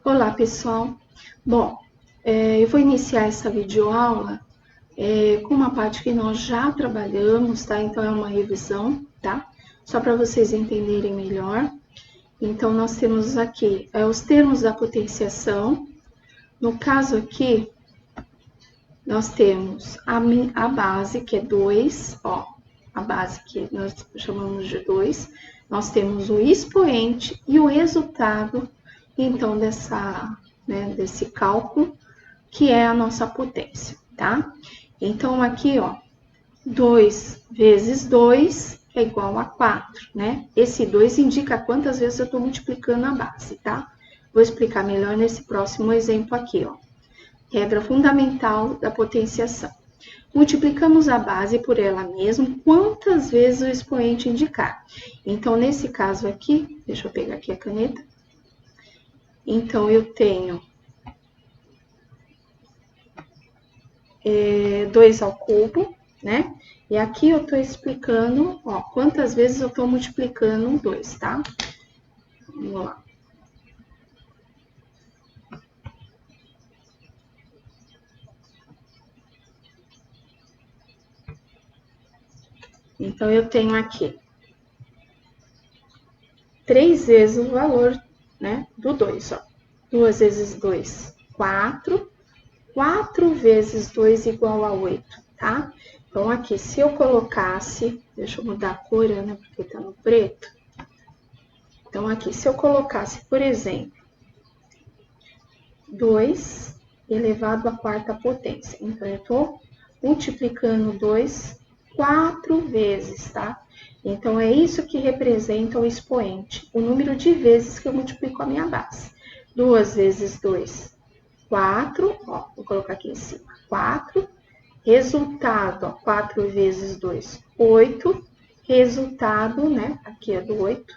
Olá, pessoal. Bom, eu vou iniciar essa videoaula com uma parte que nós já trabalhamos, tá? Então, é uma revisão, tá? Só para vocês entenderem melhor. Então, nós temos aqui os termos da potenciação. No caso aqui, nós temos a base, que é 2, ó, a base que nós chamamos de 2. Nós temos o expoente e o resultado, então, desse cálculo, que é a nossa potência, tá? Então, aqui, ó, 2 vezes 2 é igual a 4, né? Esse 2 indica quantas vezes eu estou multiplicando a base, tá? Vou explicar melhor nesse próximo exemplo aqui, ó. Regra fundamental da potenciação. Multiplicamos a base por ela mesma quantas vezes o expoente indicar. Então, nesse caso aqui, deixa eu pegar aqui a caneta. Então, eu tenho 2 ao cubo, né? E aqui eu tô explicando, ó, quantas vezes eu tô multiplicando 2, tá? Vamos lá. Então, eu tenho aqui 3 vezes o valor, né, do 2, ó. 2 vezes 2, 4. 4 vezes 2 igual a 8, tá? Então, aqui, se eu colocasse... Deixa eu mudar a cor, né, porque tá no preto. Então, aqui, se eu colocasse, por exemplo, 2 elevado à quarta potência. Então, eu tô multiplicando 2 4 vezes, tá? Então, é isso que representa o expoente, o número de vezes que eu multiplico a minha base. 2 vezes 2, 4, ó, vou colocar aqui em cima, 4. Resultado, ó, 4 vezes 2, 8. Resultado, né, aqui é do 8.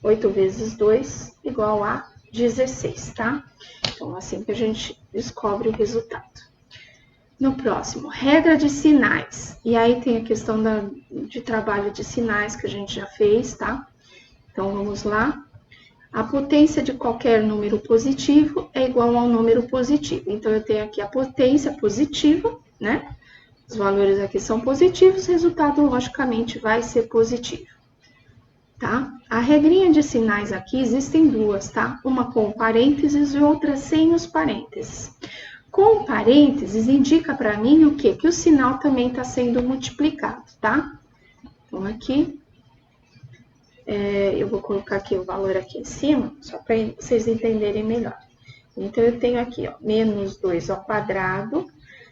8 vezes 2 igual a 16, tá? Então, assim que a gente descobre o resultado. No próximo, regra de sinais. E aí tem a questão de trabalho de sinais que a gente já fez, tá? Então, vamos lá. A potência de qualquer número positivo é igual ao número positivo. Então, eu tenho aqui a potência positiva, né? Os valores aqui são positivos, o resultado, logicamente, vai ser positivo. Tá? A regrinha de sinais aqui existem duas, tá? Uma com parênteses e outra sem os parênteses. Com parênteses indica para mim o quê? Que o sinal também está sendo multiplicado, tá? Então, aqui, eu vou colocar aqui o valor aqui em cima, só para vocês entenderem melhor. Então, eu tenho aqui, ó, menos 2 ao quadrado,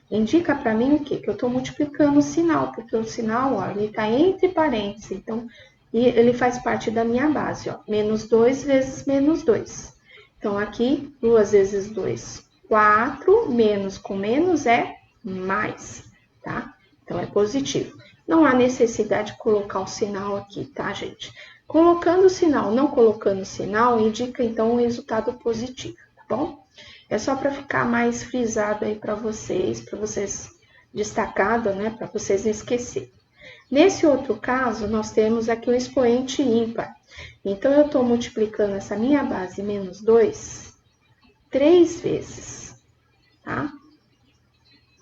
indica para mim o quê? Que eu estou multiplicando o sinal, porque o sinal, ó, ele está entre parênteses, então, e ele faz parte da minha base, ó, menos 2 vezes menos 2. Então, aqui, 2 vezes 2, 4, menos com menos é mais, tá? Então, é positivo. Não há necessidade de colocar o sinal aqui, tá, gente? Colocando o sinal, não colocando o sinal, indica, então, um resultado positivo, tá bom? É só para ficar mais frisado aí para vocês destacado, né, para vocês não esquecerem. Nesse outro caso, nós temos aqui um expoente ímpar. Então, eu estou multiplicando essa minha base menos 2 3 vezes, tá?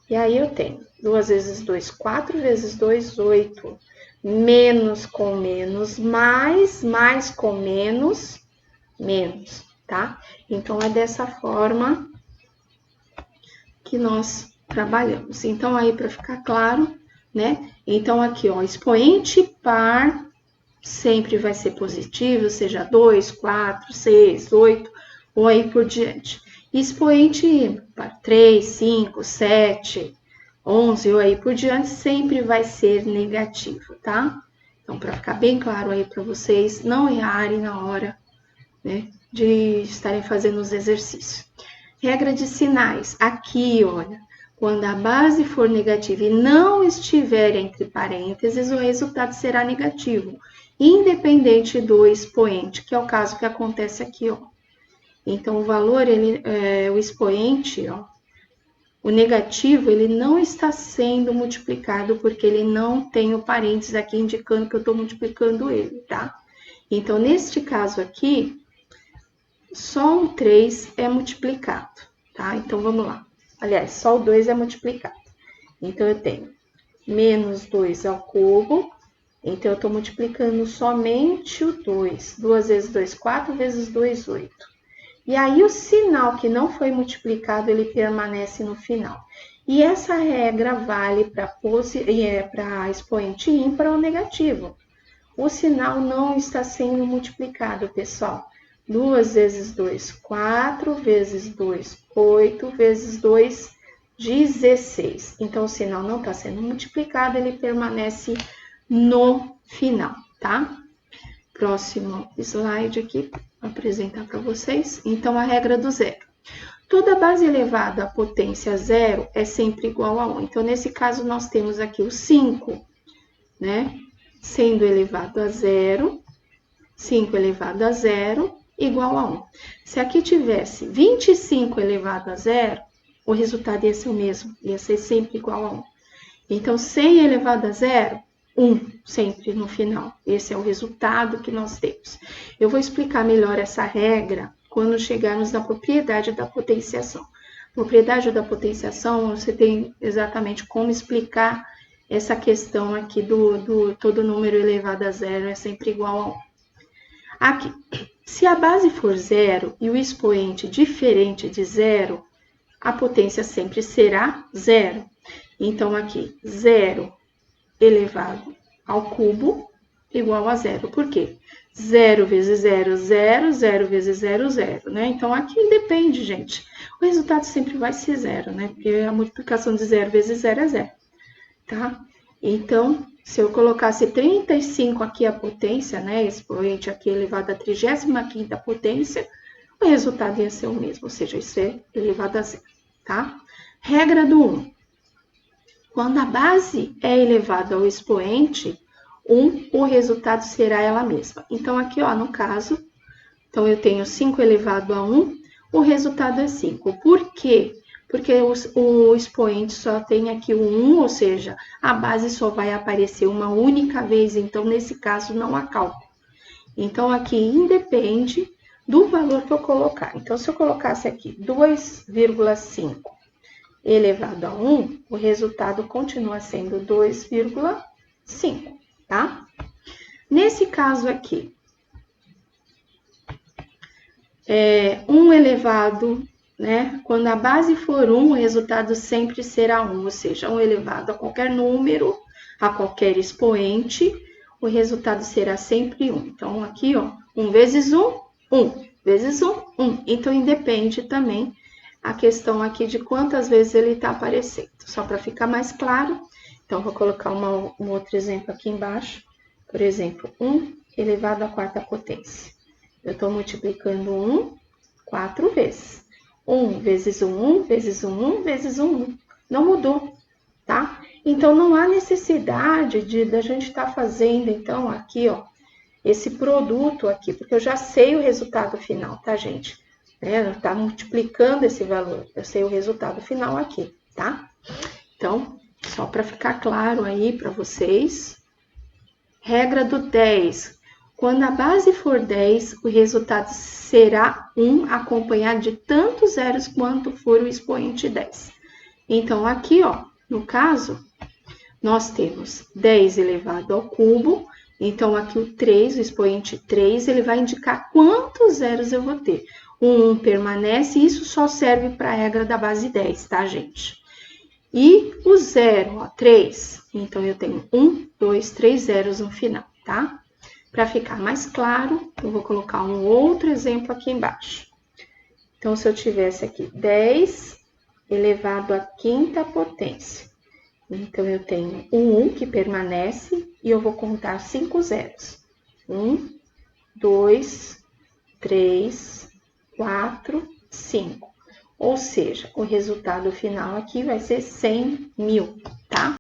E aí, eu tenho 2 vezes 2, 4 vezes 2, 8. Menos com menos, mais com menos, menos, tá? Então, é dessa forma que nós trabalhamos. Então, aí, para ficar claro, né? Então, aqui, ó, expoente par sempre vai ser positivo, seja 2, 4, 6, 8, ou aí por diante. Expoente ímpar, 3, 5, 7, 11, ou aí por diante, sempre vai ser negativo, tá? Então, para ficar bem claro aí para vocês não errarem na hora, né, de estarem fazendo os exercícios. Regra de sinais. Aqui, olha, quando a base for negativa e não estiver entre parênteses, o resultado será negativo, independente do expoente, que é o caso que acontece aqui, ó. Então, o valor, o expoente, ó, o negativo, ele não está sendo multiplicado porque ele não tem o parênteses aqui indicando que eu estou multiplicando ele, tá? Então, neste caso aqui, só o 3 é multiplicado, tá? Então, vamos lá. Aliás, só o 2 é multiplicado. Então, eu tenho menos 2 ao cubo. Então, eu tô multiplicando somente o 2. 2 vezes 2, 4 vezes 2, 8. E aí, o sinal que não foi multiplicado, ele permanece no final. E essa regra vale para expoente ímpar ou negativo. O sinal não está sendo multiplicado, pessoal. 2 vezes 2, 4 vezes 2, 8 vezes 2, 16. Então, o sinal não está sendo multiplicado, ele permanece no final, tá? Próximo slide aqui, vou apresentar para vocês. Então, a regra do zero. Toda base elevada à potência zero é sempre igual a 1. Então, nesse caso, nós temos aqui o 5, né? Sendo elevado a zero, 5 elevado a zero, igual a 1. Se aqui tivesse 25 elevado a zero, o resultado ia ser o mesmo, ia ser sempre igual a 1. Então, 100 elevado a zero, 1 sempre no final. Esse é o resultado que nós temos. Eu vou explicar melhor essa regra quando chegarmos na propriedade da potenciação. Propriedade da potenciação, você tem exatamente como explicar essa questão aqui do todo número elevado a zero é sempre igual a 1. Aqui, se a base for zero e o expoente diferente de zero, a potência sempre será zero. Então, aqui, 0 elevado ao cubo igual a zero. Por quê? 0 vezes 0, 0, 0 vezes 0, 0, né? Então, aqui depende, gente. O resultado sempre vai ser zero, né? Porque a multiplicação de 0 vezes 0 é zero, tá? Então, se eu colocasse 35 aqui a potência, né? Expoente aqui elevado à 35ª potência, o resultado ia ser o mesmo, ou seja, isso é elevado a zero, tá? Regra do 1. Quando a base é elevada ao expoente 1, o resultado será ela mesma. Então, aqui, ó, no caso, então eu tenho 5 elevado a 1, o resultado é 5. Por quê? Porque o expoente só tem aqui o 1, ou seja, a base só vai aparecer uma única vez, então, nesse caso, não há cálculo. Então, aqui independe do valor que eu colocar. Então, se eu colocasse aqui 2,5 elevado a 1, o resultado continua sendo 2,5, tá? Nesse caso aqui, 1 elevado, né? Quando a base for 1, o resultado sempre será 1, ou seja, 1 elevado a qualquer número, a qualquer expoente, o resultado será sempre 1. Então, aqui, ó, 1 vezes 1, 1 vezes 1, 1. Então, independe também a questão aqui de quantas vezes ele está aparecendo. Só para ficar mais claro, então, vou colocar um outro exemplo aqui embaixo. Por exemplo, 1 elevado à 4ª potência. Eu estou multiplicando 1 4 vezes. 1 vezes 1, 1 vezes 1, 1 vezes 1, 1. Não mudou, tá? Então, não há necessidade da gente estar fazendo, então, aqui, ó, esse produto aqui, porque eu já sei o resultado final, tá, gente? Tá multiplicando esse valor, eu sei o resultado final aqui, tá? Então, só para ficar claro aí para vocês. Regra do 10. Quando a base for 10, o resultado será 1 acompanhado de tantos zeros quanto for o expoente 10. Então, aqui, ó, no caso, nós temos 10 elevado ao cubo. Então, aqui o 3, o expoente 3, ele vai indicar quantos zeros eu vou ter. O 1 permanece, e isso só serve para a regra da base 10, tá, gente? E o 0, ó, 3. Então, eu tenho 1, 2, 3 zeros no final, tá? Para ficar mais claro, eu vou colocar um outro exemplo aqui embaixo. Então, se eu tivesse aqui 10 elevado à 5ª potência. Então, eu tenho o 1 que permanece e eu vou contar 5 zeros. 1, 2, 3, 4, 5. Ou seja, o resultado final aqui vai ser 100.000, tá?